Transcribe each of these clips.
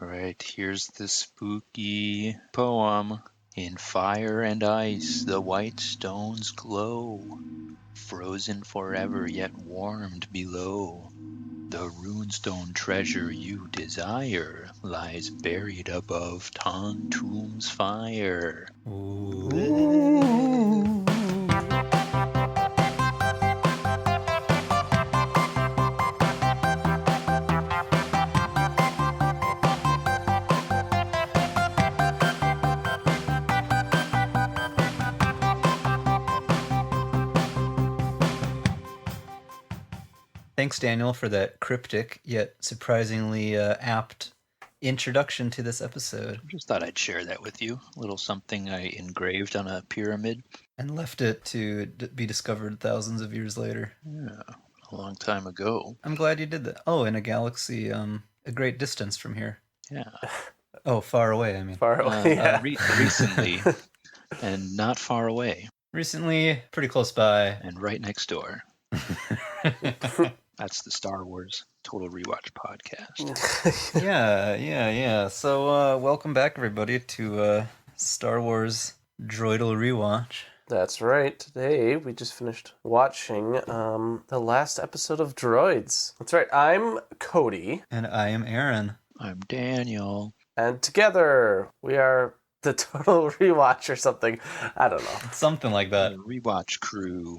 All right, here's the spooky poem. In fire and ice the white stones glow, frozen forever yet warmed below. The runestone treasure you desire lies buried above Tontomb's fire. Ooh. Thanks, Daniel, for that cryptic yet surprisingly apt introduction to this episode. Just thought I'd share that with you. A little something I engraved on a pyramid. And left it to be discovered thousands of years later. Yeah, a long time ago. I'm glad you did that. Oh, in a galaxy a great distance from here. Yeah. Oh, far away, I mean. Far away, yeah. Recently, and not far away. Recently, pretty close by. And right next door. That's the Star Wars Total Rewatch podcast. Yeah. So, welcome back, everybody, to Star Wars Droidal Rewatch. That's right. Today, we just finished watching the last episode of Droids. That's right. I'm Cody. And I am Aaron. I'm Daniel. And together, we are the Total Rewatch or something. I don't know. Something like that. The Rewatch crew.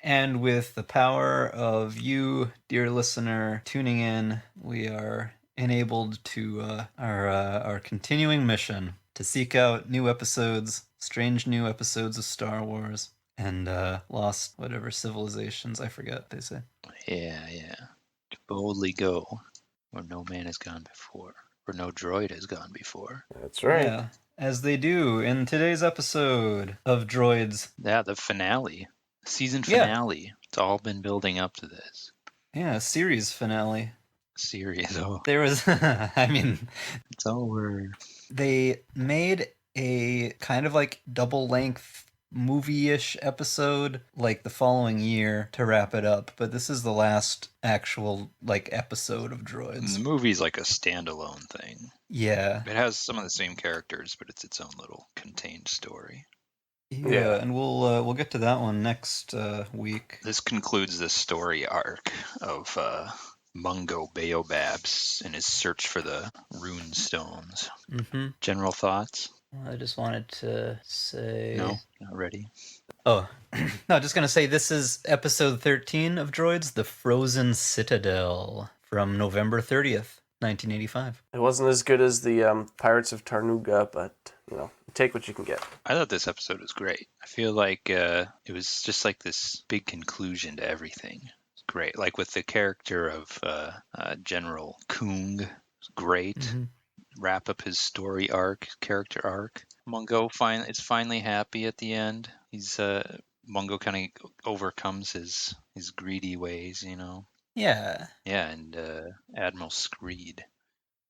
And with the power of you, dear listener, tuning in, we are enabled to our continuing mission to seek out new episodes, strange new episodes of Star Wars, and lost whatever civilizations, I forget, they say. Yeah. To boldly go where no man has gone before, or no droid has gone before. That's right. Yeah, as they do in today's episode of Droids. Yeah, the finale. Season finale. Yeah. It's all been building up to this. Yeah, series finale. Series. Oh. There was, I mean... It's over. They made a kind of like double-length movie-ish episode like the following year to wrap it up, but this is the last actual like episode of Droids. And the movie's like a standalone thing. Yeah. It has some of the same characters, but it's its own little contained story. Yeah, and we'll get to that one next week. This concludes the story arc of Mungo Baobabs and his search for the rune stones. Mm-hmm. General thoughts? I just wanted to say... No, not ready. Oh, no, just going to say this is episode 13 of Droids, The Frozen Citadel, from November 30th, 1985. It wasn't as good as the Pirates of Tarnuga, but, you know, take what you can get. I thought this episode was great. I feel like it was just like this big conclusion to everything. It's great. Like with the character of General Kung, it's great. Mm-hmm. Wrap up his story arc, character arc. Mungo is finally happy at the end. Mungo kind of overcomes his greedy ways, you know. Yeah. Yeah, and Admiral Screed,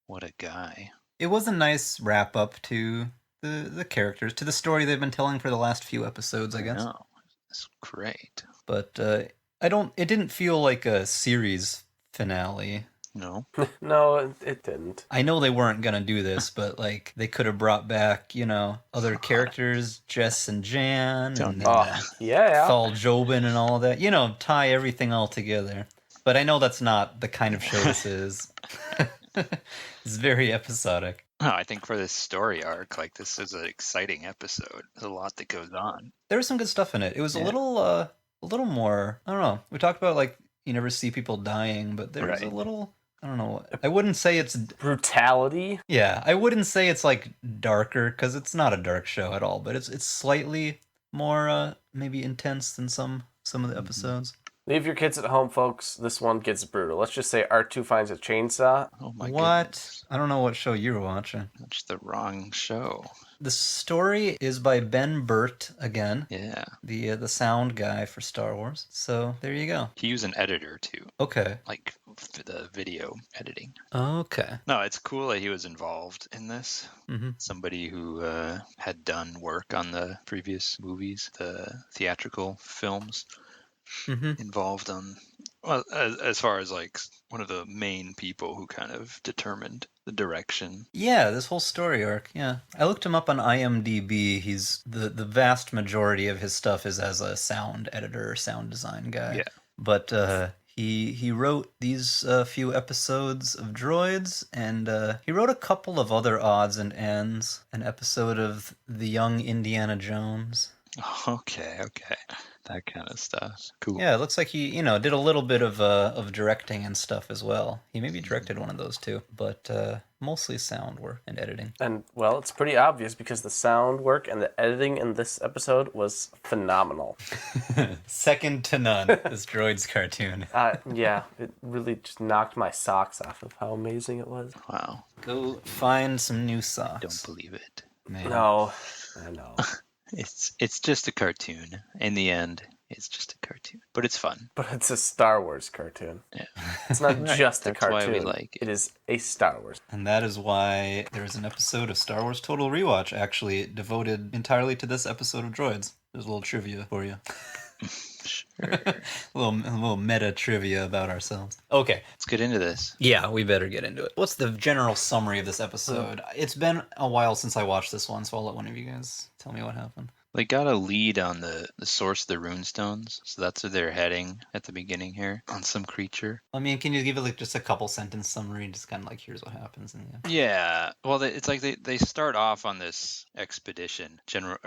what a guy. It was a nice wrap up to the characters, to the story they've been telling for the last few episodes, I guess. No, it's great. But it didn't feel like a series finale. No. No, it didn't. I know they weren't gonna do this, but like they could have brought back, you know, other characters, Jess and Jan, and Thal Jobin and all of that. You know, tie everything all together. But I know that's not the kind of show this is. It's very episodic. No, I think for this story arc, like this is an exciting episode. There's a lot that goes on. There was some good stuff in it. It was a little more. I don't know. We talked about like you never see people dying, but there's a little. I don't know. I wouldn't say it's brutality. Yeah, I wouldn't say it's like darker because it's not a dark show at all. But it's slightly more maybe intense than some of the episodes. Leave your kids at home, folks. This one gets brutal. Let's just say R2 finds a chainsaw. Oh my goodness. I don't know what show you were watching. That's the wrong show. The story is by Ben Burt again. Yeah. The sound guy for Star Wars. So there you go. He was an editor too. Okay. Like the video editing. Okay. No, it's cool that he was involved in this. Mm-hmm. Somebody who had done work on the previous movies, the theatrical films. Mm-hmm. Involved on, well, as far as like one of the main people who kind of determined the direction. Yeah, this whole story arc. Yeah, I looked him up on IMDb. He's the vast majority of his stuff is as a sound editor, sound design guy. Yeah. But he wrote these few episodes of Droids, and he wrote a couple of other odds and ends. An episode of The Young Indiana Jones. Okay. That kind of stuff. Cool. Yeah, it looks like he, did a little bit of directing and stuff as well. He maybe directed one of those too, but mostly sound work and editing. And, well, it's pretty obvious because the sound work and the editing in this episode was phenomenal. Second to none, this Droids cartoon. Yeah, it really just knocked my socks off of how amazing it was. Wow. Go find some new socks. Don't believe it. Man. No, I know. It's just a cartoon. In the end, it's just a cartoon. But it's fun. But it's a Star Wars cartoon. Yeah. It's not Right, just a that's cartoon. why we like it. It is a Star Wars. And that is why there's an episode of Star Wars Total Rewatch actually devoted entirely to this episode of Droids. There's a little trivia for you. Sure. a little meta trivia about ourselves. Okay. Let's get into this. Yeah, we better get into it. What's the general summary of this episode? It's been a while since I watched this one, so I'll let one of you guys tell me what happened. They got a lead on the source of the runestones, so that's where they're heading at the beginning here, on some creature. I mean, can you give it like just a couple sentence summary, just kind of like here's what happens? And Yeah, well, it's like they start off on this expedition. General.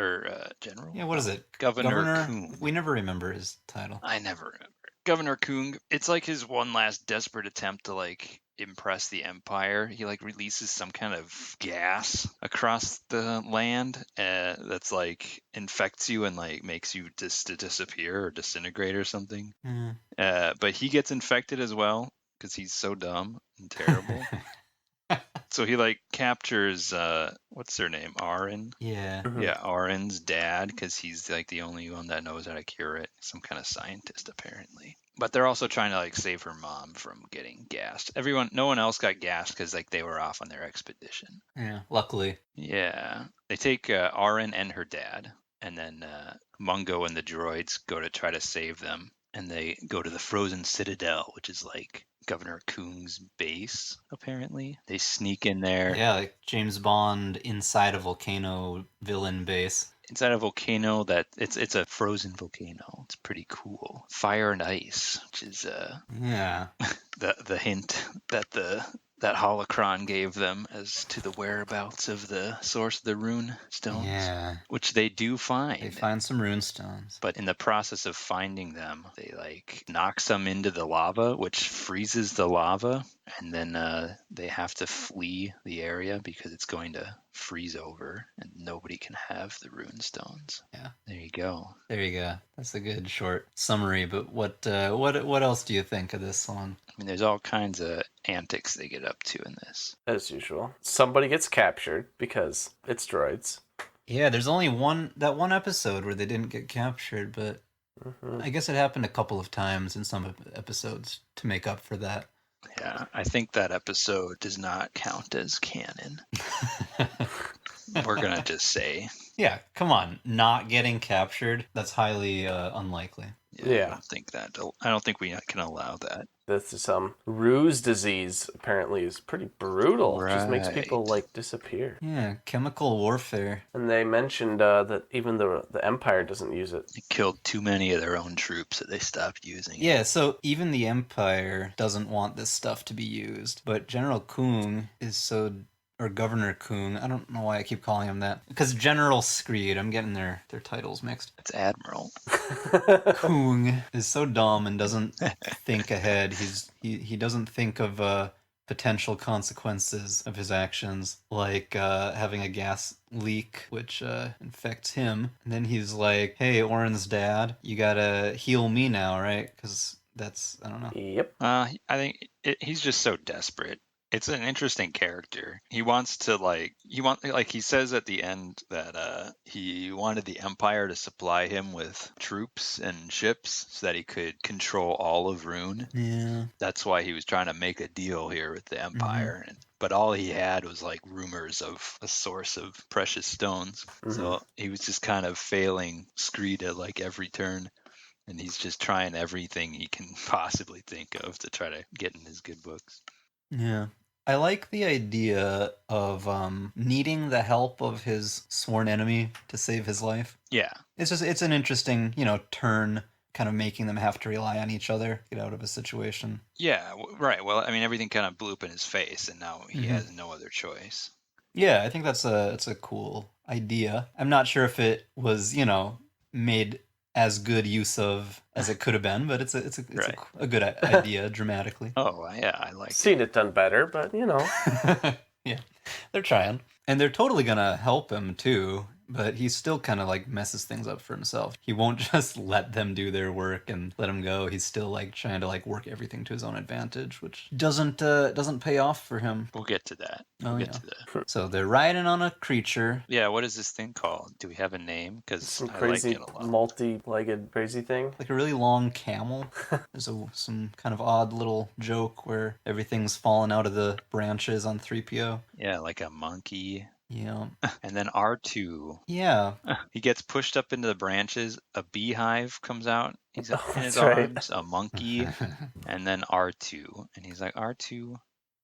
Yeah, what is it? Governor Coon. We never remember his title. I never remember. Governor Coon. It's like his one last desperate attempt to like impress the Empire. He like releases some kind of gas across the land that's like infects you and like makes you disappear or disintegrate or something. But he gets infected as well because he's so dumb and terrible. So he like captures what's their name, Arin? Yeah. Yeah, Arin's dad, because he's like the only one that knows how to cure it. Some kind of scientist apparently. But they're also trying to like save her mom from getting gassed. No one else got gassed because like they were off on their expedition. Yeah, luckily. Yeah, they take Arin and her dad, and then Mungo and the droids go to try to save them, and they go to the frozen Citadel, which is like Governor Coon's base, apparently. They sneak in there. Yeah, like James Bond inside a volcano villain base. Inside a volcano that it's a frozen volcano. It's pretty cool. Fire and ice, which is Yeah. the hint that that holocron gave them as to the whereabouts of the source of the rune stones. Yeah. Which they do find. They find some rune stones. But in the process of finding them, they like knock some into the lava, which freezes the lava, and then they have to flee the area because it's going to freeze over, and nobody can have the rune stones. Yeah. There you go. There you go. That's a good short summary. But what else do you think of this one? I mean, there's all kinds of antics they get up to in this. As usual. Somebody gets captured because it's droids. Yeah, there's only one episode where they didn't get captured, but I guess it happened a couple of times in some episodes to make up for that. Yeah, I think that episode does not count as canon. We're going to just say. Yeah, come on. Not getting captured, that's highly unlikely. Yeah. I don't think we can allow that. This is ruse disease, apparently, is pretty brutal. It just makes people, like, disappear. Yeah, chemical warfare. And they mentioned that even the Empire doesn't use it. They killed too many of their own troops that they stopped using it. Yeah, so even the Empire doesn't want this stuff to be used. But General Kung is or Governor Kung, I don't know why I keep calling him that. Because General Screed, I'm getting their titles mixed. It's Admiral. Kung is so dumb and doesn't think ahead. He doesn't think of potential consequences of his actions, like having a gas leak which infects him. And then he's like, hey, Oren's dad, you gotta heal me now, right? Because that's, I don't know. Yep. I think he's just so desperate. It's an interesting character. He wants to he says at the end that he wanted the Empire to supply him with troops and ships so that he could control all of Rune. Yeah. That's why he was trying to make a deal here with the Empire. But all he had was like rumors of a source of precious stones. So he was just kind of failing Screed at like every turn. And he's just trying everything he can possibly think of to try to get in his good books. Yeah. I like the idea of needing the help of his sworn enemy to save his life. Yeah. It's an interesting, turn, kind of making them have to rely on each other, get out of a situation. Yeah, right. Well, I mean, everything kind of blew up in his face, and now he Mhm. has no other choice. Yeah, I think that's a cool idea. I'm not sure if it was, made as good use of as it could have been, but it's Right. a good idea dramatically. Oh, yeah, I like Seen it done better, but Yeah, they're trying, and they're totally gonna help him too. But he still kind of like messes things up for himself. He won't just let them do their work and let him go. He's still like trying to like work everything to his own advantage, which doesn't pay off for him. We'll get to that. Oh, We'll get yeah. to that. So they're riding on a creature. Yeah, what is this thing called? Do we have a name? Because some I like crazy it a lot. multi-legged crazy thing. Like a really long camel. There's some kind of odd little joke where everything's fallen out of the branches on 3PO. Yeah, like a monkey. Yeah. And then R2, Yeah. he gets pushed up into the branches. A beehive comes out. He's in his that's right. arms. A monkey, and then R2, and he's like, R2,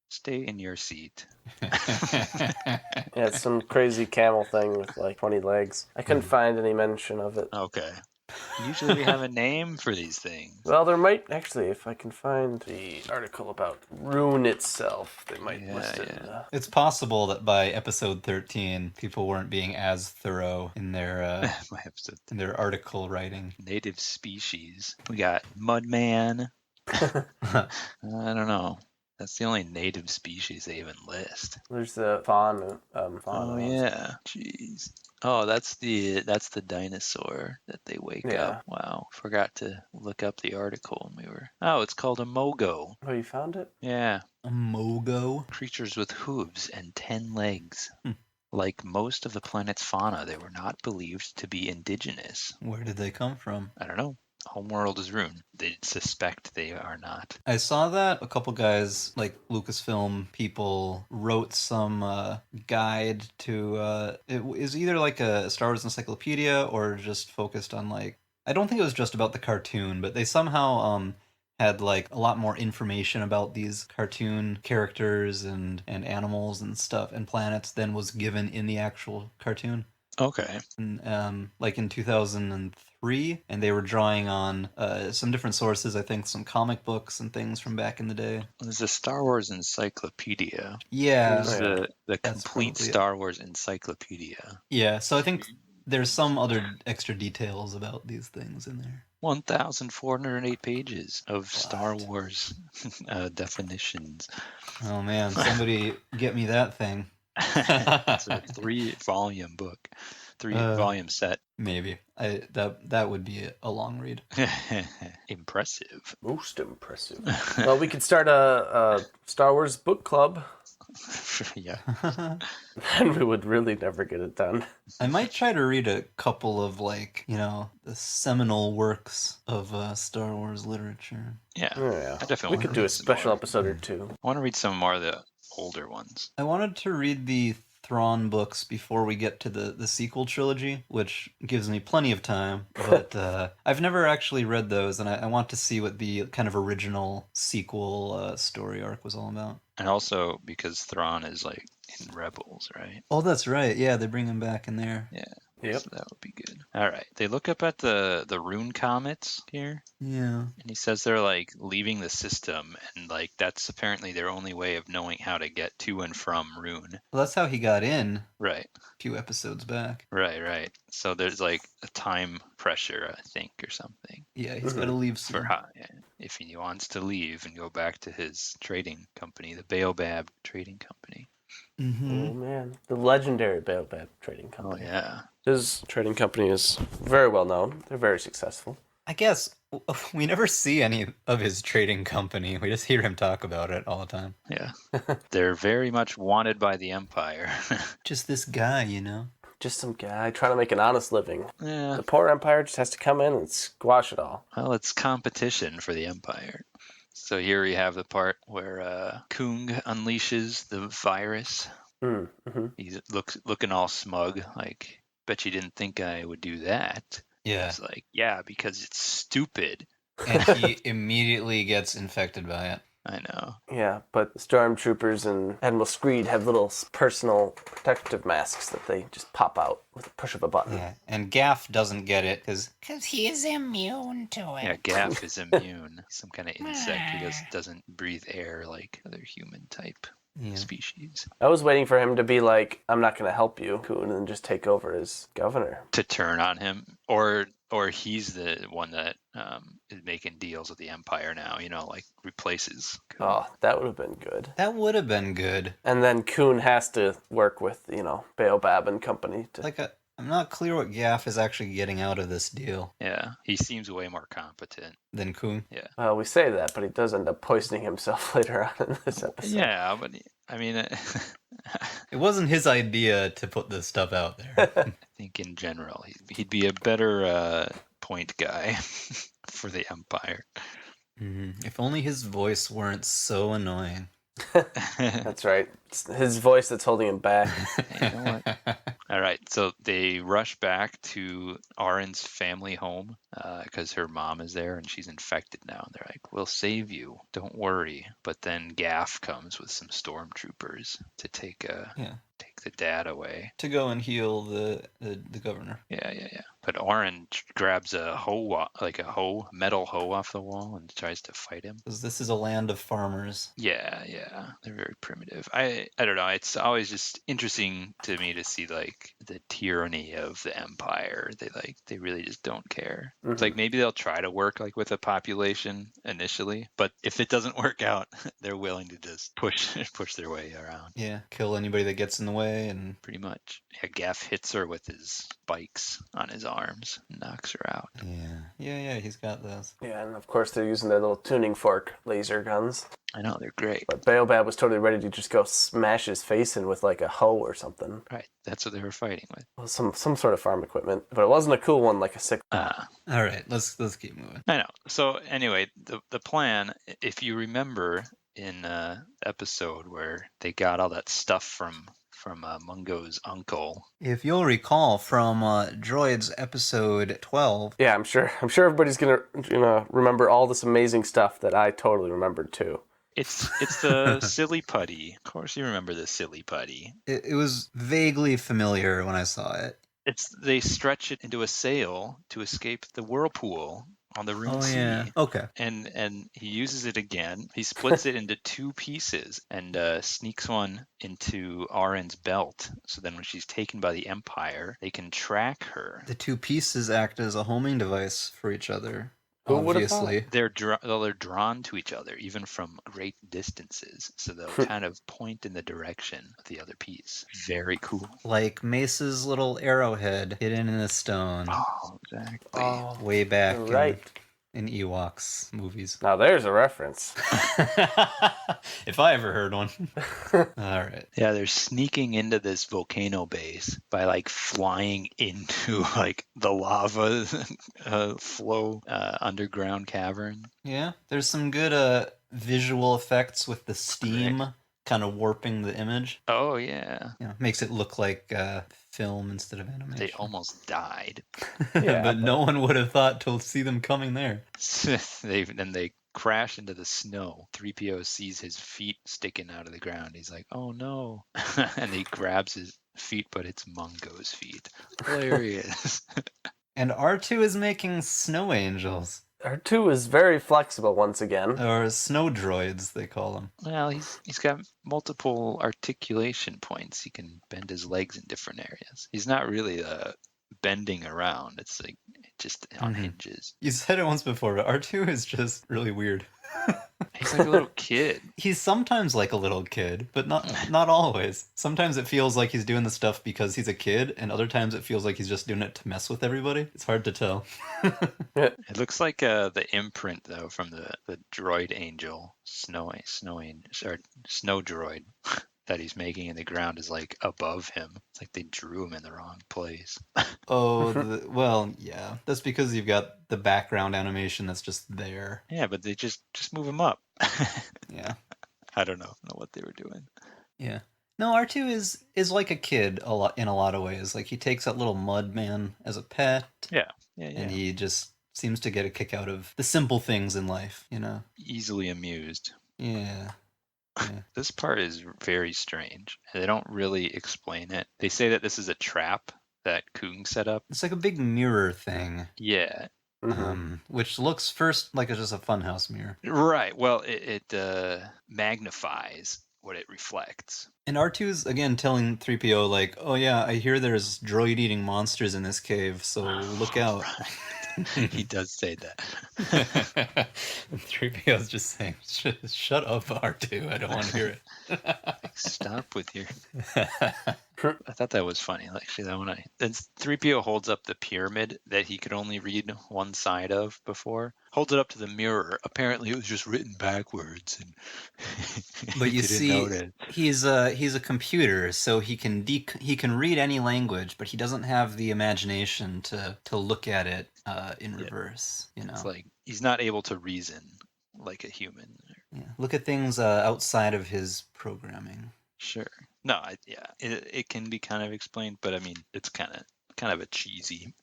stay in your seat. Yeah, it's some crazy camel thing with like 20 legs. I couldn't find any mention of it. Okay. Usually we have a name for these things. Well, there might actually, if I can find the article about Rune itself, they might list it. Yeah. It's possible that by episode 13, people weren't being as thorough in their My episode. in their article writing. Native species. We got Mudman. I don't know. That's the only native species they even list. There's the fawn. Oh yeah. Jeez. Oh, that's the dinosaur that they wake Yeah. up. Wow. Forgot to look up the article and we were. Oh, it's called a mogo. Oh, you found it? Yeah. A mogo? Creatures with hooves and 10 legs. Hmm. Like most of the planet's fauna, they were not believed to be indigenous. Where did they come from? I don't know. Homeworld is Rune. They suspect they are not. I saw that a couple guys, like Lucasfilm people, wrote some guide to. It is either like a Star Wars encyclopedia or just focused on like. I don't think it was just about the cartoon, but they somehow had like a lot more information about these cartoon characters and animals and stuff and planets than was given in the actual cartoon. Okay. And, like in 2003, and they were drawing on some different sources, I think some comic books and things from back in the day. There's a Star Wars encyclopedia. Yeah. There's the That's complete probably it. Star Wars encyclopedia. Yeah, so I think there's some other extra details about these things in there. 1,408 pages of Star What? Wars definitions. Oh man, somebody get me that thing. It's a 3-volume book, 3-volume set. Maybe. That would be a long read. Impressive. Most impressive. Well, we could start a Star Wars book club, Yeah. and we would really never get it done. I might try to read a couple of like, the seminal works of Star Wars literature. Yeah. Oh, yeah. I definitely We could wanna do a read some special more. episode or two. I want to read some more of the older ones. I wanted to read the Thrawn books before we get to the sequel trilogy, which gives me plenty of time, but I've never actually read those, and I want to see what the kind of original sequel story arc was all about. And also because Thrawn is like in Rebels, right? Oh, that's right. Yeah, they bring him back in there. Yeah. Yep. So that would be good. All right. They look up at the Rune comets here, Yeah. and he says they're like leaving the system, and like that's apparently their only way of knowing how to get to and from Rune. Well, that's how he got in Right. a few episodes back. Right. So there's like a time pressure, I think, or something Yeah, he's got to leave soon. for how if he wants to leave and go back to his trading company, the Baobab Trading Company. Mm-hmm. Oh man, the legendary Baobab Trading Oh Company. yeah. His trading company is very well known. They're very successful. I guess we never see any of his trading company. We just hear him talk about it all the time. Yeah. They're very much wanted by the Empire. Just this guy, Just some guy trying to make an honest living. Yeah. The poor Empire just has to come in and squash it all. Well, it's competition for the Empire. So here we have the part where Kung unleashes the virus. Mm-hmm. He's looking all smug, like, bet you didn't think I would do that. Yeah. It's like, yeah, because it's stupid. And he immediately gets infected by it. I know. Yeah, but stormtroopers and Admiral Screed have little personal protective masks that they just pop out with a push of a button. Yeah, and Gaff doesn't get it because he is immune to it. Yeah, Gaff is immune. He's some kind of insect. He doesn't breathe air like other human type species. I was waiting for him to be like, I'm not going to help you, Coon, and just take over as governor. To turn on him, or he's the one that is making deals with the Empire now, like replaces Coon. Oh, that would have been good. That would have been good. And then Coon has to work with, Baobab and company to... I'm not clear what Gaff is actually getting out of this deal. Yeah, he seems way more competent than Coon. Yeah. Well, we say that, but he does end up poisoning himself later on in this episode. Yeah, but I mean, it wasn't his idea to put this stuff out there. I think in general, he'd be a better point guy for the Empire. Mm-hmm. If only his voice weren't so annoying. That's right. It's his voice that's holding him back. You know what? All right, so they rush back to Arin's family home because her mom is there and she's infected now. And they're like, "We'll save you, don't worry." But then Gaff comes with some stormtroopers to take the dad away. To go and heal the governor. Yeah. But Arin grabs a metal hoe off the wall and tries to fight him. Because this is a land of farmers. Yeah. They're very primitive. I don't know. It's always just interesting to me to see like the tyranny of the Empire. They really just don't care. Mm-hmm. It's like maybe they'll try to work like with a population initially, but if it doesn't work out, they're willing to just push their way around. Yeah, kill anybody that gets in the way and pretty much. Yeah, Gaff hits her with his spikes on his arms, knocks her out. Yeah, he's got those. Yeah, and of course they're using their little tuning fork laser guns. I know, they're great. But Baobab was totally ready to just go smash his face in with like a hoe or something. Right, that's what they were fighting with. Well, some sort of farm equipment, but it wasn't a cool one like a sick. All right, let's keep moving. I know. So anyway, the plan, if you remember in episode where they got all that stuff from Mungo's uncle. If you'll recall from Droids episode 12. Yeah, I'm sure everybody's gonna remember all this amazing stuff that I totally remembered too. It's the silly putty. Of course you remember the silly putty. It was vaguely familiar when I saw it. They stretch it into a sail to escape the whirlpool on the Rune Sea. Yeah. Okay. And he uses it again. He splits it into two pieces and sneaks one into Arin's belt. So then when she's taken by the Empire, they can track her. The two pieces act as a homing device for each other. Who would have Obviously. thought? They're drawn to each other, even from great distances. So they'll kind of point in the direction of the other piece. Very cool. Like Mace's little arrowhead hidden in the stone. Oh, exactly. Oh, way back right. in Ewoks movies. Now there's a reference. If I ever heard one. All right. Yeah, they're sneaking into this volcano base by like flying into like the lava flow underground cavern. Yeah, there's some good visual effects with the steam kind of warping the image. Oh, yeah. Makes it look like film instead of animation. They almost died. But no one would have thought to see them coming there. They crash into the snow. 3PO sees his feet sticking out of the ground. He's like, "Oh no." And he grabs his feet, but it's Mungo's feet. Hilarious. And R2 is making snow angels. R2 is very flexible once again. Or snow droids, they call them. Well, he's got multiple articulation points. He can bend his legs in different areas. He's not really bending around. It's like just on hinges. You said it once before, but R2 is just really weird. He's like a little kid. He's sometimes like a little kid, but not always. Sometimes it feels like he's doing the stuff because he's a kid, and other times it feels like he's just doing it to mess with everybody. It's hard to tell. It looks like the imprint though from the droid angel snow droid that he's making in the ground is like above him. It's like they drew him in the wrong place. Well, yeah. That's because you've got the background animation that's just there. Yeah, but they just move him up. Yeah. I don't know what they were doing. Yeah. No, R2 is like a kid in a lot of ways. Like he takes that little mud man as a pet. Yeah. And he just seems to get a kick out of the simple things in life, Easily amused. Yeah. This part is very strange. They don't really explain it. They say that this is a trap that Kung set up. It's like a big mirror thing, Yeah, which looks first like it's just a funhouse mirror. right. Well, it magnifies what it reflects. And R2's, again, telling 3PO, like, oh yeah, I hear there's droid-eating monsters in this cave, so look out. He does say that. And 3PO's just saying, shut up, R2, I don't want to hear it. Like, stop with your... I thought that was funny. Actually, that one. Then 3PO holds up the pyramid that he could only read one side of before. Holds it up to the mirror. Apparently, it was just written backwards, and But he you didn't see, notice. he's a computer, so he can read any language, but he doesn't have the imagination to look at it in reverse. You know, It's like he's not able to reason like a human. yeah. Look at things outside of his programming. Sure. No, it can be kind of explained, but I mean, it's kind of a cheesy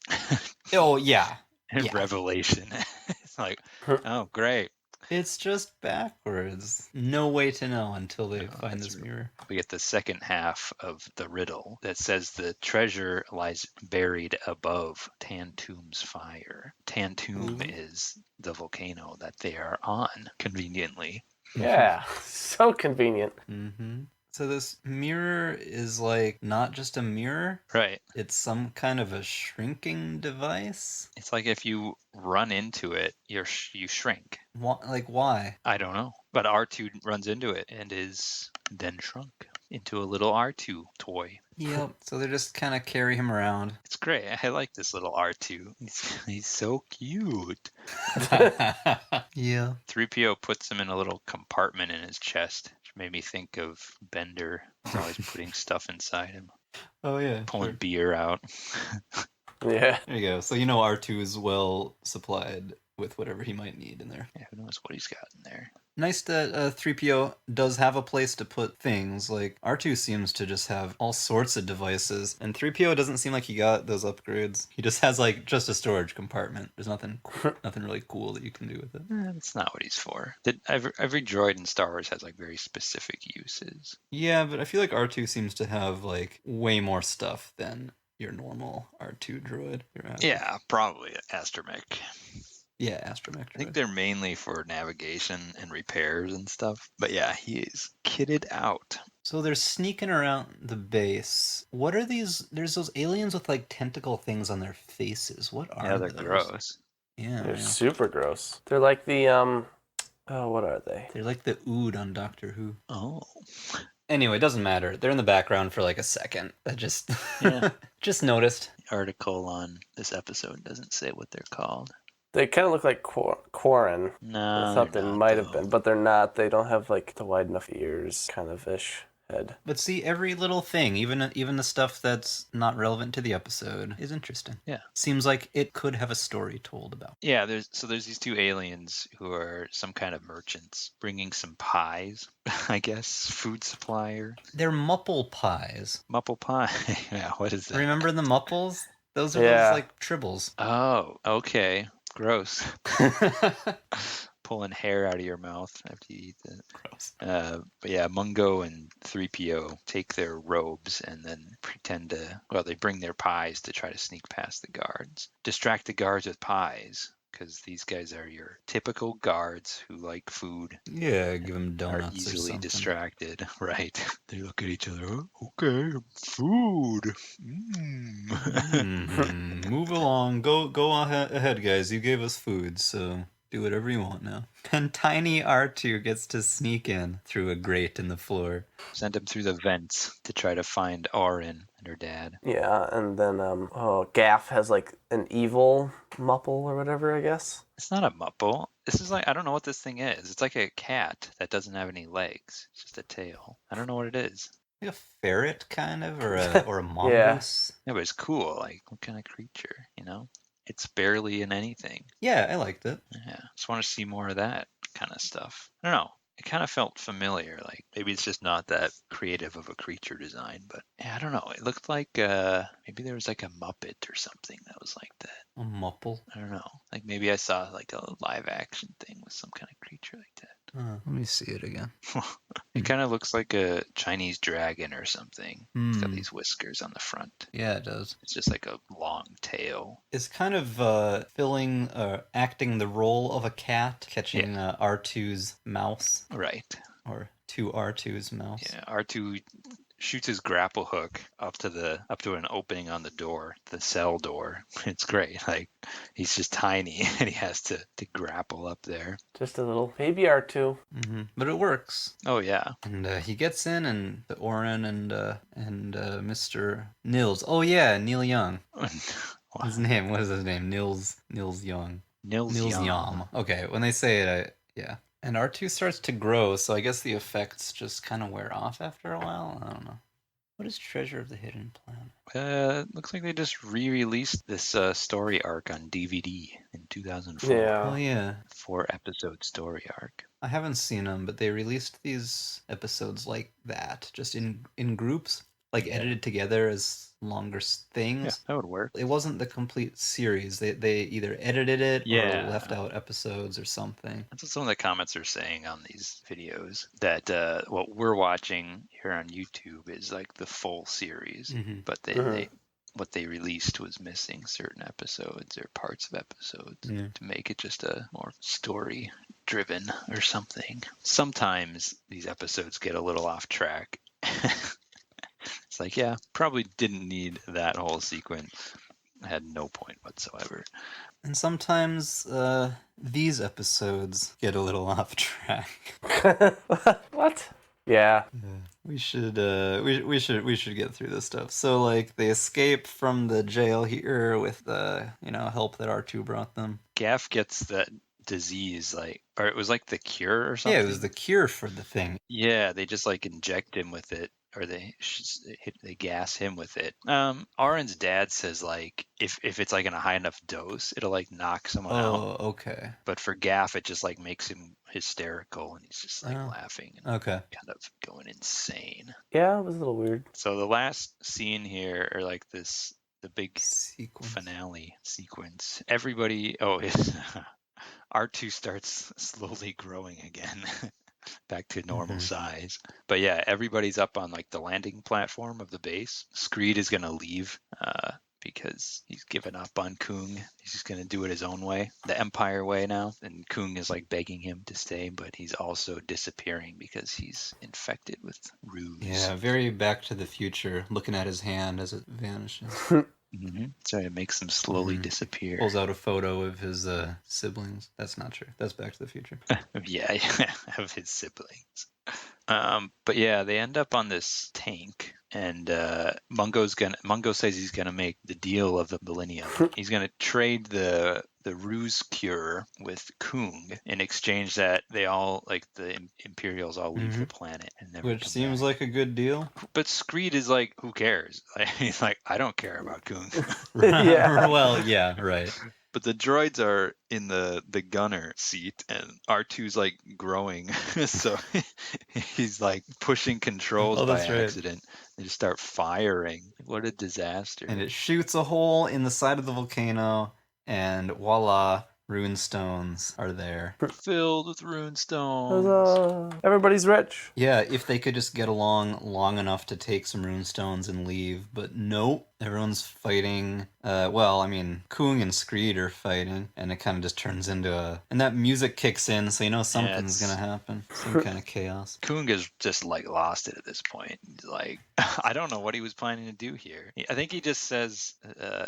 Oh yeah, yeah. revelation. It's like, oh, great. It's just backwards. No way to know until they find that's this mirror. We get the second half of the riddle that says the treasure lies buried above Tantum's fire. Tantum is the volcano that they are on, conveniently. Yeah, so convenient. Mm-hmm. So this mirror is like not just a mirror. Right. It's some kind of a shrinking device. It's like if you run into it, you shrink. Why? I don't know. But R2 runs into it and is then shrunk into a little R2 toy. Yep. So they just kind of carry him around. It's great. I like this little R2. He's so cute. Yeah. 3PO puts him in a little compartment in his chest, which made me think of Bender. He's always putting stuff inside him, Oh yeah. pulling beer out. Yeah. There you go. So you know R2 is well supplied with whatever he might need in there. Yeah, who knows what he's got in there. Nice that 3PO does have a place to put things. Like, R2 seems to just have all sorts of devices, and 3PO doesn't seem like he got those upgrades. He just has, like, just a storage compartment. There's nothing really cool that you can do with it. That's not what he's for. Every droid in Star Wars has, like, very specific uses. Yeah, but I feel like R2 seems to have, like, way more stuff than your normal R2 droid. Yeah, probably astromech. Yeah, astromech droid. I think they're mainly for navigation and repairs and stuff. But yeah, he is kitted out. So they're sneaking around the base. What are these? There's those aliens with like tentacle things on their faces. What are Yeah, they're those? gross. Yeah, They're yeah. super gross. They're like the oh, what are they? They're like the Ood on Doctor Who. Oh. Anyway, it doesn't matter. They're in the background for like a second. I just Yeah. just noticed. The article on this episode doesn't say what they're called. They kind of look like Quarren. No, I thought they they're not, might have though. been, but they're not. They don't have like the wide enough ears, kind of ish head. But see, every little thing, even the stuff that's not relevant to the episode, is interesting. Yeah. Seems like it could have a story told about. Yeah, there's these two aliens who are some kind of merchants bringing some pies, I guess, food supplier. They're Mupple pies. Mupple pie. Yeah, what is that? Remember the Mupples? Those are Yeah. those like tribbles. Oh, okay. Gross. Pulling hair out of your mouth after you eat that. Gross. But yeah, Mungo and 3PO take their robes and then they bring their pies to try to sneak past the guards. Distract the guards with pies, because these guys are your typical guards who like food. Yeah, give them Are donuts or easily something. distracted, right? They look at each other. Oh, okay, food. Move along. Go ahead, guys. You gave us food, so do whatever you want now. And tiny R2 gets to sneak in through a grate in the floor. Send him through the vents to try to find Aurin and her dad. Yeah, and then Gaff has like an evil Mupple or whatever, I guess. It's not a Mupple. This is like, I don't know what this thing is. It's like a cat that doesn't have any legs. It's just a tail. I don't know what it is. Like a ferret, kind of, or a mongoose. Yeah, but it's cool. Like, what kind of creature, you know? It's barely in anything. Yeah, I liked it. Yeah, just want to see more of that kind of stuff. I don't know. It kind of felt familiar. Like, maybe it's just not that creative of a creature design, but yeah, I don't know. It looked like maybe there was like a Muppet or something that was like that. A Mupple. I don't know. Like maybe I saw like a live action thing with some kind of creature like that. Let me see it again. It kind of looks like a Chinese dragon or something. It's got Hmm. these whiskers on the front. Yeah, it does. It's just like a long tail. It's kind of acting the role of a cat, catching R2's mouse, Right. or 2R2's mouse. Yeah, R2 shoots his grapple hook up to an opening on the door, the cell door. It's great. Like, he's just tiny and he has to grapple up there. Just a little baby R2. But it works. Oh yeah. And he gets in, and the Orin and Mr. Nils. Oh yeah, Neil Young. His name. What is his name? Nils Young. Nils Yam. Okay, when they say it, yeah. And R2 starts to grow, so I guess the effects just kind of wear off after a while. I don't know. What is Treasure of the Hidden Planet? Looks like they just re-released this story arc on DVD in 2004. Yeah. Oh yeah. 4-episode story arc. I haven't seen them, but they released these episodes like that, just in groups, like edited together as longer things. Yeah, that would work. It wasn't the complete series. They either edited it Yeah. or left out episodes or something. That's what some of the comments are saying on these videos, that what we're watching here on YouTube is like the full series, but what they released was missing certain episodes or parts of episodes to make it just a more story driven or something. Sometimes these episodes get a little off track. It's like, yeah, probably didn't need that whole sequence. Had no point whatsoever. And sometimes these episodes get a little off track. What? Yeah. We should we should get through this stuff. So like they escape from the jail here with the help that R2 brought them. Gaff gets that disease, or it was like the cure or something. Yeah, it was the cure for the thing. Yeah, they just like inject him with it, or they gas him with it. Arin's dad says like if it's like in a high enough dose, it'll like knock someone out. Oh, okay. But for Gaff, it just like makes him hysterical, and he's just like laughing and kind of going insane. Yeah, it was a little weird. So the last scene here, or like the big finale sequence. Everybody, R2 starts slowly growing again. Back to normal size. But yeah, everybody's up on like the landing platform of the base. Screed is going to leave because he's given up on Kung. He's just going to do it his own way, the Empire way now. And Kung is like begging him to stay, but he's also disappearing because he's infected with ruse. Yeah, very Back to the Future, looking at his hand as it vanishes. So it makes them slowly disappear. Pulls out a photo of his siblings. That's not true. That's Back to the Future. yeah, of his siblings. But yeah, they end up on this tank, and Mungo says he's gonna make the deal of the millennium. He's gonna trade the ruse cure with Kung in exchange that they all, like the Imperials, all leave the planet and never Which come seems back. like a good deal. But Screed is like, who cares? He's like, I don't care about Kung. Yeah. Well, yeah, right. But the droids are in the gunner seat, and R2's like growing, so he's like pushing controls by accident. They just start firing. What a disaster! And it shoots a hole in the side of the volcano, and voila, rune stones are there. Filled with rune stones. Huzzah. Everybody's rich. Yeah, if they could just get along long enough to take some rune stones and leave, but nope. Everyone's fighting. Kung and Screed are fighting, and it kind of just turns into and that music kicks in, so you know something's gonna happen. Some kind of chaos. Kung is just like lost it at this point. He's like, I don't know what he was planning to do here. I think he just says,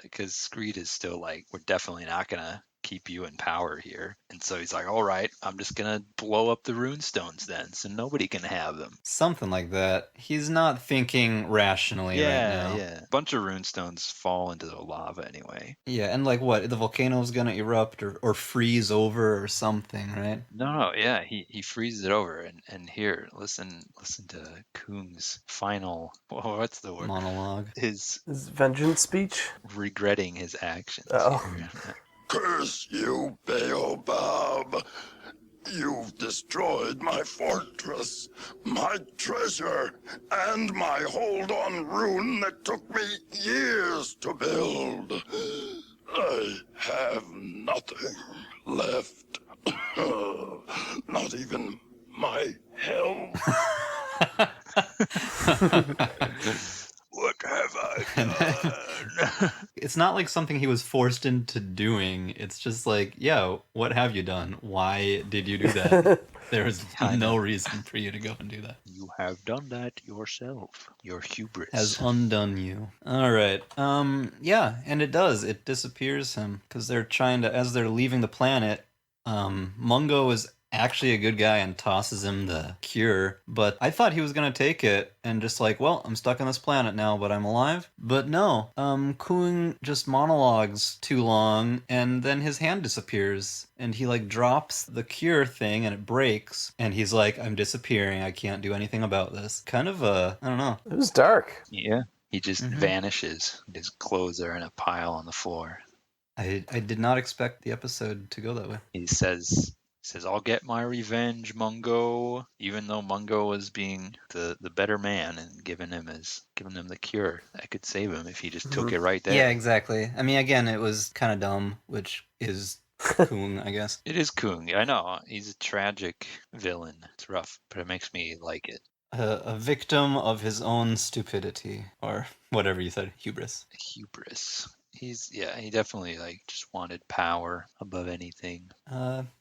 because Screed is still like, we're definitely not gonna keep you in power here. And so he's like, all right, I'm just gonna blow up the rune stones then, so nobody can have them. Something like that. He's not thinking rationally right now. Yeah. A bunch of rune stones fall into the lava anyway. Yeah, and like what? The volcano's gonna erupt or freeze over or something, right? No, yeah, he freezes it over, and here, listen to Kung's final, what's the word? Monologue. His vengeance speech? Regretting his actions. Oh. Curse you, Baobab! You've destroyed my fortress, my treasure, and my hold on rune that took me years to build. I have nothing left. Not even my health. What have I done? It's not like something he was forced into doing. It's just like, yeah, what have you done? Why did you do that? There is I no know. reason for you to go and do that. You have done that yourself. Your hubris. Has undone you. All right. Yeah, and it does. It disappears him because they're trying to, as they're leaving the planet. Mungo is actually a good guy and tosses him the cure, but I thought he was gonna take it and just like, well, I'm stuck on this planet now, but I'm alive. But no, Kung just monologues too long, and then his hand disappears, and he like drops the cure thing, and it breaks, and he's like, I'm disappearing. I can't do anything about this. Kind of I don't know. It was dark. Yeah. He just vanishes. His clothes are in a pile on the floor. I did not expect the episode to go that way. He says, I'll get my revenge, Mungo. Even though Mungo was being the better man and giving him the cure that could save him if he just took it right there. Yeah, exactly. I mean, again, it was kind of dumb, which is Kung, I guess. It is Kung. I know. He's a tragic villain. It's rough, but it makes me like it. A victim of his own stupidity, or whatever you said, hubris. Hubris. He definitely like just wanted power above anything.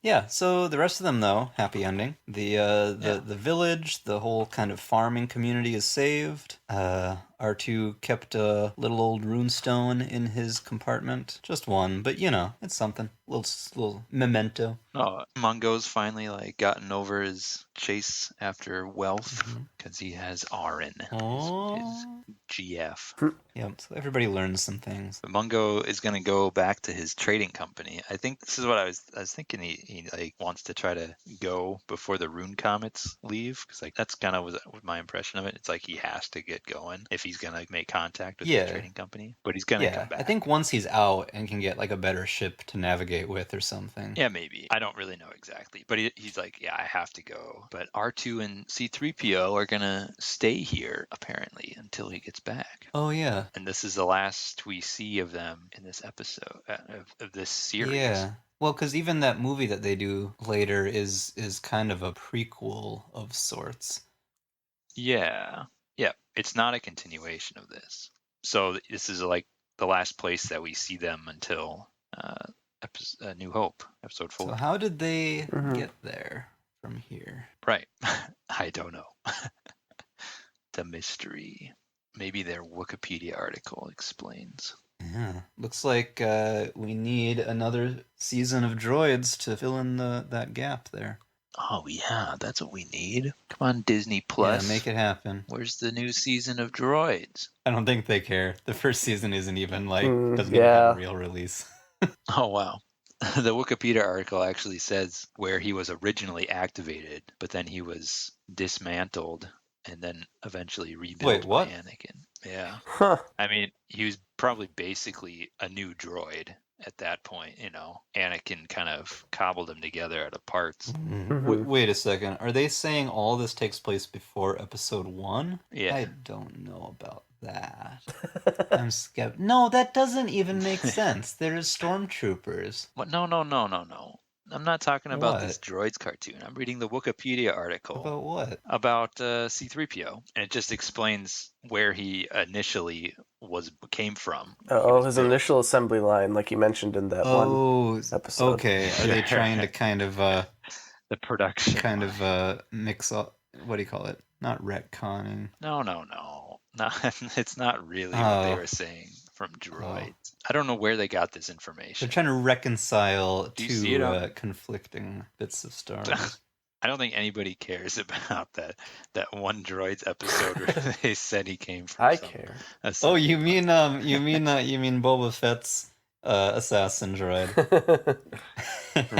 Yeah, so the rest of them, though, happy ending. The village, the whole kind of farming community is saved. R2 kept a little old runestone in his compartment. Just one, but you know, it's something. Little memento. Oh, Mungo's finally like gotten over his chase after wealth because he has Arin, his GF. Yep, so everybody learns some things. But Mungo is going to go back to his trading company. I think this is what I was thinking. He like wants to try to go before the rune comets leave, because like that's kind of was my impression of it. It's like he has to get going if he's going to make contact with the trading company. But he's going to come back. I think once he's out and can get like a better ship to navigate with or something. Yeah, maybe. I don't really know exactly. But he's like, yeah, I have to go. But R2 and C-3PO are going to stay here, apparently, until he gets back. Oh, yeah. And this is the last we see of them in this episode, of this series. Yeah. Well, because even that movie that they do later is kind of a prequel of sorts. Yeah. Yeah. It's not a continuation of this. So this is like the last place that we see them until New Hope, episode 4. So how did they get there from here? Right. I don't know. The mystery. Maybe their Wikipedia article explains. Yeah. Looks like we need another season of Droids to fill in that gap there. Oh, yeah. That's what we need. Come on, Disney Plus. Yeah, make it happen. Where's the new season of Droids? I don't think they care. The first season isn't even doesn't even have a real release. Oh, wow. The Wikipedia article actually says where he was originally activated, but then he was dismantled and then eventually rebuilt by Anakin. Yeah. Huh. I mean, he was probably basically a new droid at that point, you know. Anakin kind of cobbled him together out of parts. Wait a second. Are they saying all this takes place before episode 1? Yeah. I don't know about that. I'm skeptical. No, that doesn't even make sense. There's stormtroopers. What? No. I'm not talking about this Droids cartoon. I'm reading the Wikipedia article. About what? About C-3PO. And it just explains where he initially came from. His initial assembly line, like you mentioned in that one episode. Okay. Are they trying to kind of the production kind of mix up, what do you call it? Not retconning. No. It's not really what they were saying from Droids. I don't know where they got this information. They're trying to reconcile two conflicting bits of Star Wars. I don't think anybody cares about that one Droids episode where they said he came from. I care. Oh, you mean Boba Fett's assassin droid?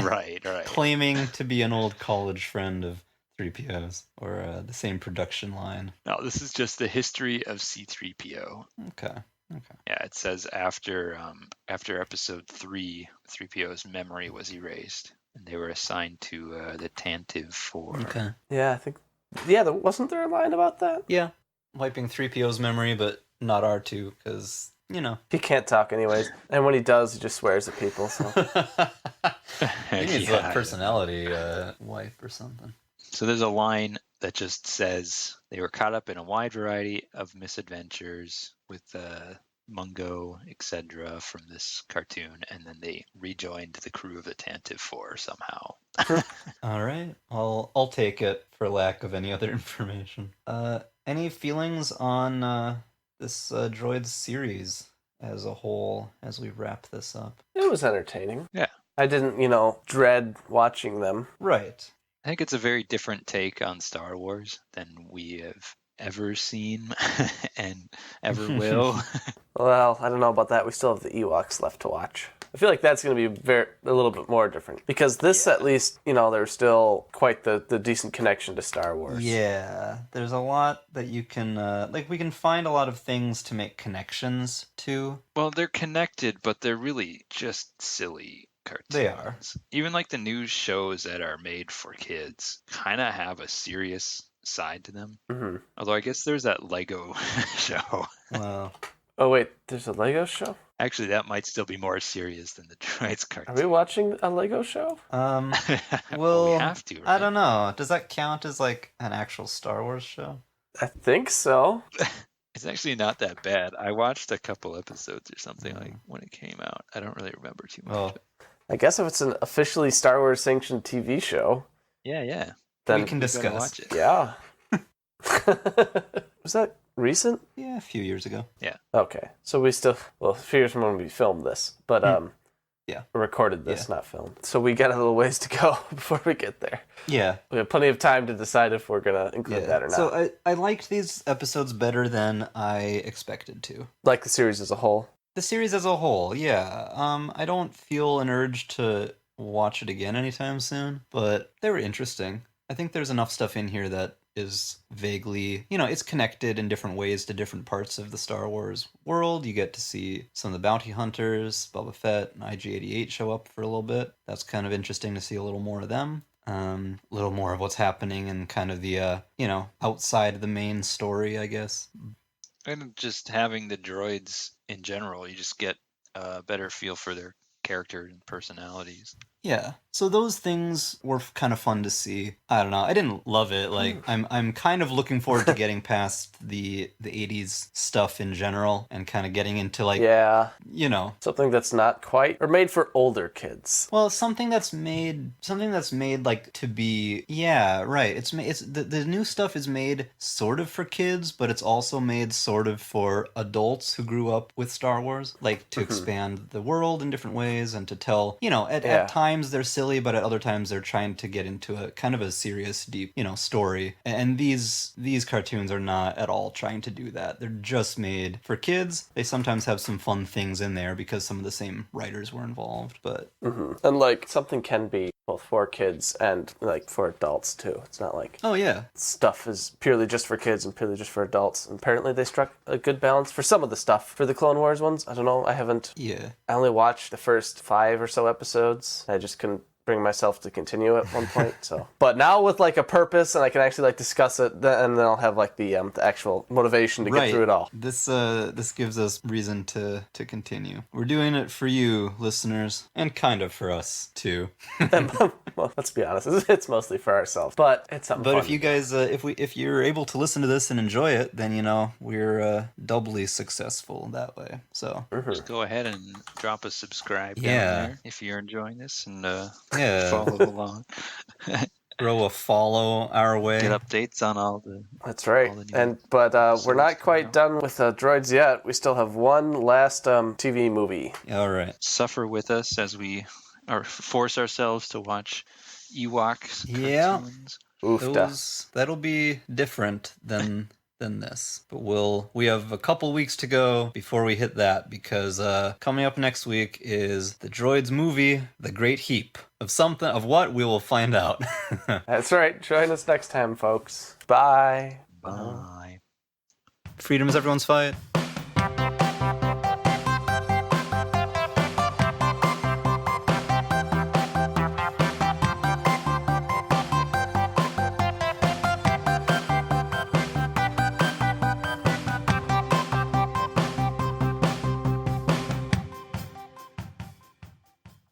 Right. Claiming to be an old college friend of 3PO's or the same production line. No, this is just the history of C-3PO. Okay. Yeah, it says after episode 3, 3PO's memory was erased, and they were assigned to the Tantive 4. Okay. Yeah, I think. Yeah, wasn't there a line about that? Yeah, wiping 3PO's memory, but not R2, because you know he can't talk anyways, and when he does, he just swears at people. So he needs a personality wipe or something. So there's a line that just says they were caught up in a wide variety of misadventures with Mungo, etc. from this cartoon, and then they rejoined the crew of the Tantive 4 somehow. All right. I'll take it for lack of any other information. Any feelings on this Droids series as a whole as we wrap this up? It was entertaining. Yeah. I didn't, dread watching them. Right. I think it's a very different take on Star Wars than we have ever seen and ever will. Well, I don't know about that. We still have the Ewoks left to watch. I feel like that's going to be a little bit more different because this, at least, there's still quite the decent connection to Star Wars. Yeah, there's a lot that you can we can find a lot of things to make connections to. Well, they're connected, but they're really just silly cartoons. They are. Even like the news shows that are made for kids kind of have a serious side to them. Mm-hmm. Although I guess there's that Lego show. Well, Oh, wait, there's a Lego show? Actually, that might still be more serious than the Droids Are cartoon. we watching a Lego show? Well, well, we have to, right? I don't know. Does that count as like an actual Star Wars show? I think so. It's actually not that bad. I watched a couple episodes or something like when it came out. I don't really remember too much. Well, I guess if it's an officially Star Wars sanctioned TV show, Yeah. then we can We gotta discuss. watch it. yeah. Was that recent? Yeah, a few years ago. Okay, so we still a few years from when we filmed this, but Yeah. we recorded this, not filmed. So we got a little ways to go before we get there. Yeah. We have plenty of time to decide if we're gonna include that or not. So I liked these episodes better than I expected to. Like the series as a whole. The series as a whole, yeah. I don't feel an urge to watch it again anytime soon, but they were interesting. I think there's enough stuff in here that is vaguely, it's connected in different ways to different parts of the Star Wars world. You get to see some of the bounty hunters, Boba Fett and IG-88 show up for a little bit. That's kind of interesting to see a little more of them. A little more of what's happening in kind of the, outside of the main story, I guess. And just having the droids in general, you just get a better feel for their character and personalities. Yeah. So those things were kind of fun to see. I don't know. I didn't love it. Like I'm kind of looking forward to getting past the 80s stuff in general and kind of getting into like Yeah. Something that's not quite or made for older kids. Well, something that's made like to be right. It's the new stuff is made sort of for kids, but it's also made sort of for adults who grew up with Star Wars, like to expand the world in different ways and to tell, at times they're silly, but at other times they're trying to get into a kind of a serious, deep, story. And these cartoons are not at all trying to do that. They're just made for kids. They sometimes have some fun things in there because some of the same writers were involved, but And like something can be both for kids and like for adults too. It's not like stuff is purely just for kids and purely just for adults. And apparently they struck a good balance for some of the stuff. For the Clone Wars ones, I don't know. I only watched the first 5 or so episodes. I just couldn't bring myself to continue at one point. But now with like a purpose and I can actually like discuss it, and then I'll have like the actual motivation to get through it all. This gives us reason to continue. We're doing it for you, listeners, and kind of for us too. Well, let's be honest, it's mostly for ourselves, but it's something. But fun. if you guys, if you're able to listen to this and enjoy it, then we're doubly successful that way. So Just go ahead and drop a subscribe down there if you're enjoying this and follow along. Throw a follow our way. Get updates on all the. That's right. But we're not quite done with Droids yet. We still have one last TV movie. All right. Suffer with us as we force ourselves to watch Ewoks cartoons. That'll be different than this. But we have a couple weeks to go before we hit that, because coming up next week is the Droids movie, The Great Heap. Of what we will find out. That's right. Join us next time, folks. Bye. Bye. Freedom is everyone's fight.